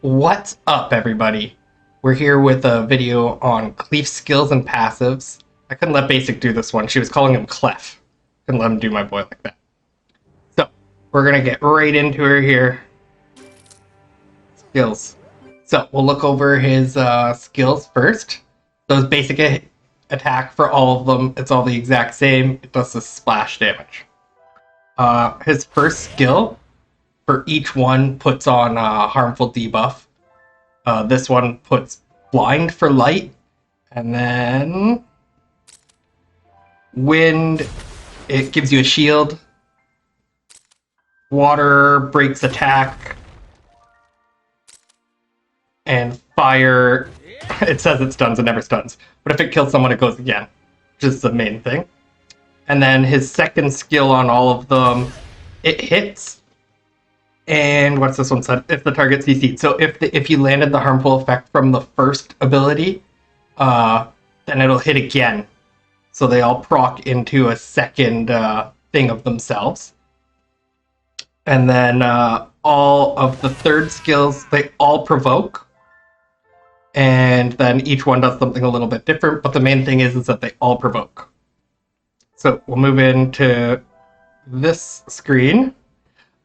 What's up, everybody? We're here with a video on Cleaf skills and passives. I couldn't let Basic do this one. She was calling him Clef. Couldn't let him do my boy like that. So, we're gonna get right into her here. Skills. So, we'll look over his skills first. So his basic attack for all of them, it's all the exact same. It does the splash damage. His first skill for each one puts on a harmful debuff. This one puts blind for light, and then wind, it gives you a shield. Water breaks attack, and fire, it says it stuns, it never stuns. But if it kills someone, it goes again, which is the main thing. And then his second skill on all of them, it hits. And what's this one said? If the target CC'd. So if you landed the harmful effect from the first ability, then it'll hit again. So they all proc into a second thing of themselves. And then all of the third skills, they all provoke. And then each one does something a little bit different, but the main thing is that they all provoke. So we'll move into this screen.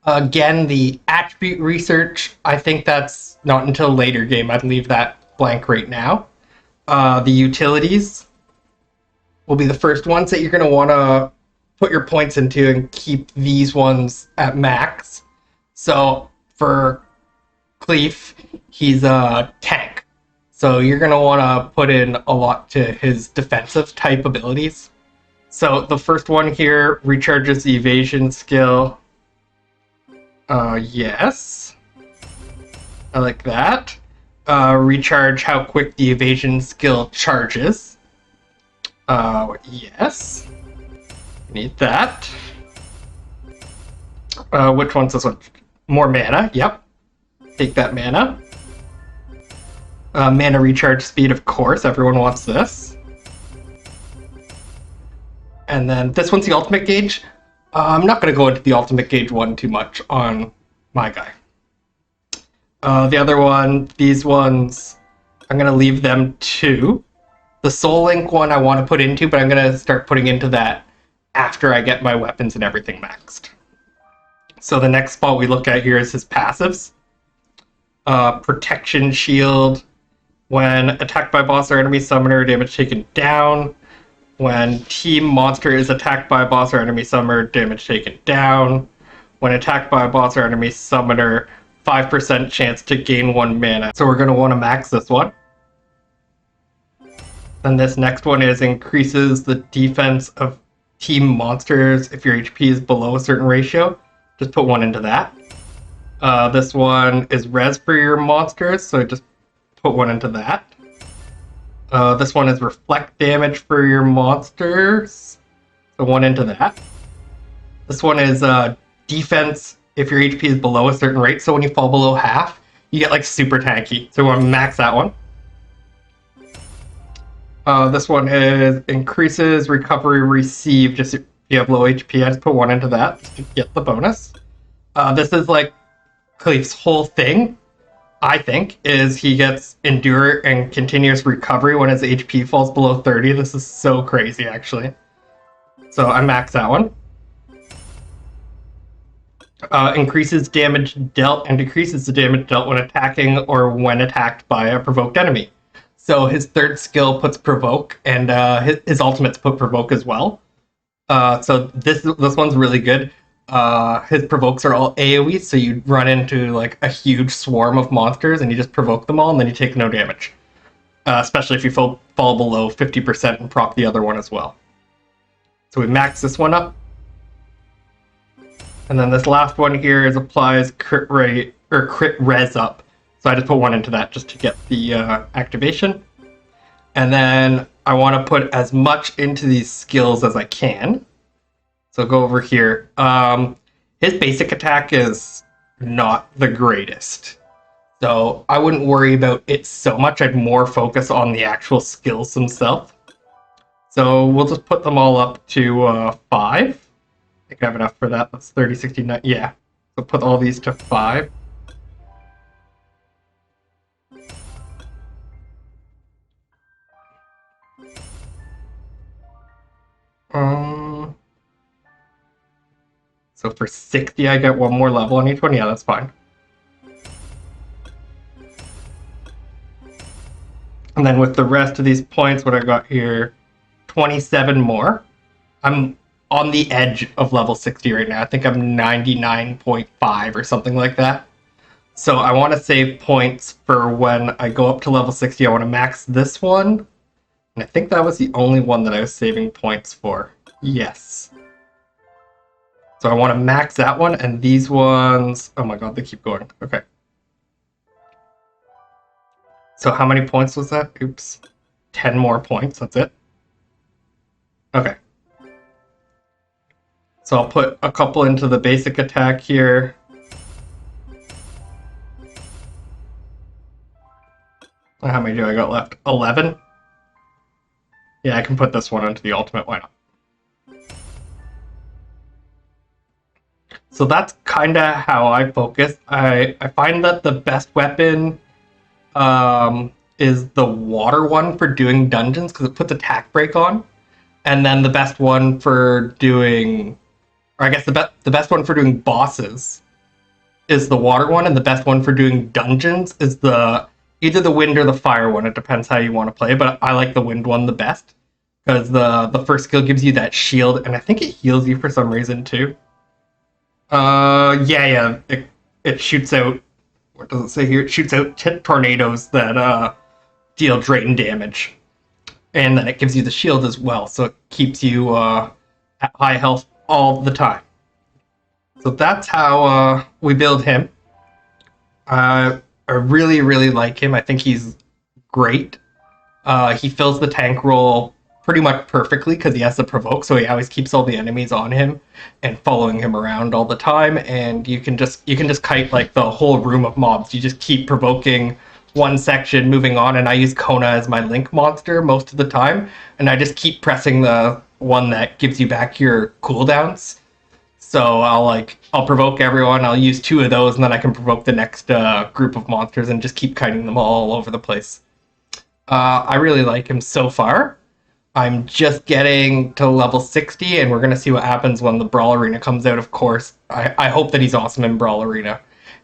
Again, the attribute research, I think that's not until later game. I'd leave that blank right now. The utilities will be the first ones that you're going to want to put your points into and keep these ones at max. So for Cleaf, he's a tank. So you're going to want to put in a lot to his defensive type abilities. So the first one here recharges the evasion skill. Yes. I like that. Recharge how quick the evasion skill charges. Yes. Need that. Which one's this one? More mana, yep. Take that mana. Mana recharge speed, of course, everyone wants this. And then this one's the ultimate gauge. I'm not going to go into the ultimate gauge one too much on my guy. The other one, these ones, I'm going to leave them too. The Soul Link one I want to put into, but I'm going to start putting into that after I get my weapons and everything maxed. So the next spot we look at here is his passives. Protection Shield. When attacked by boss or enemy summoner, damage taken down. When team monster is attacked by a boss or enemy summoner, damage taken down. When attacked by a boss or enemy summoner, 5% chance to gain 1 mana. So we're going to want to max this one. And this next one is increases the defense of team monsters if your HP is below a certain ratio. Just put 1 into that. This one is res for your monsters, so just put 1 into that. This one is reflect damage for your monsters, so 1 into that. This one is defense if your HP is below a certain rate, so when you fall below half, you get like super tanky, so we want to max that one. This one is increases recovery received just if you have low HP. I just put 1 into that just to get the bonus. This is like Cleaf's whole thing, I think, is he gets endure and continuous recovery when his HP falls below 30. This is so crazy, actually. So I max that one. Increases damage dealt and decreases the damage dealt when attacking or when attacked by a provoked enemy. So his third skill puts provoke, and his ultimates put provoke as well. So this one's really good. His provokes are all AoE, so you run into like a huge swarm of monsters and you just provoke them all and then you take no damage. Especially if you fall below 50% and proc the other one as well. So we max this one up. And then this last one here is applies crit rate or crit res up. So I just put 1 into that just to get the activation. And then I want to put as much into these skills as I can. So go over here. His basic attack is not the greatest. So I wouldn't worry about it so much. I'd more focus on the actual skills themselves. So we'll just put them all up to 5. I think I have enough for that. That's 30, 69. Yeah. So put all these to 5. So for 60, I get one more level on each one. Yeah, that's fine. And then with the rest of these points, what I got here, 27 more. I'm on the edge of level 60 right now. I think I'm 99.5 or something like that. So I want to save points for when I go up to level 60. I want to max this one. And I think that was the only one that I was saving points for. Yes. So I want to max that one, and these ones... Oh my god, they keep going. Okay. So how many points was that? Oops. 10 more points, that's it. Okay. So I'll put a couple into the basic attack here. How many do I got left? 11? Yeah, I can put this one into the ultimate, why not? So that's kind of how I focus. I find that the best weapon is the water one for doing dungeons, because it puts attack break on. And then the best one for doing... Or I guess the best one for doing bosses is the water one, and the best one for doing dungeons is either the wind or the fire one. It depends how you want to play, but I like the wind one the best, because the first skill gives you that shield, and I think it heals you for some reason too. Yeah. It shoots out... What does it say here? It shoots out tornadoes that deal drain damage. And then it gives you the shield as well, so it keeps you at high health all the time. So that's how we build him. I really, really like him. I think he's great. He fills the tank role pretty much perfectly because he has to provoke, so he always keeps all the enemies on him and following him around all the time. And you can just kite like the whole room of mobs. You just keep provoking one section, moving on, and I use Kona as my link monster most of the time, and I just keep pressing the one that gives you back your cooldowns. So I'll provoke everyone, I'll use 2 of those, and then I can provoke the next group of monsters and just keep kiting them all over the place. I really like him so far. I'm just getting to level 60, and we're going to see what happens when the Brawl Arena comes out, of course. I hope that he's awesome in Brawl Arena.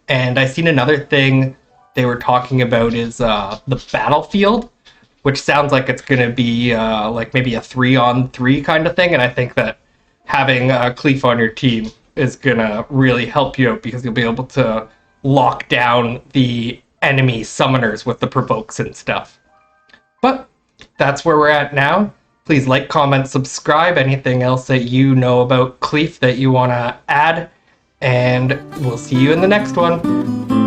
And I seen another thing they were talking about is the battlefield, which sounds like it's going to be like maybe a 3-on-3 kind of thing, and I think that having Cleaf on your team is going to really help you out, because you'll be able to lock down the enemy summoners with the provokes and stuff. But that's where we're at now. Please like, comment, subscribe, anything else that you know about Cleaf that you want to add, and we'll see you in the next one.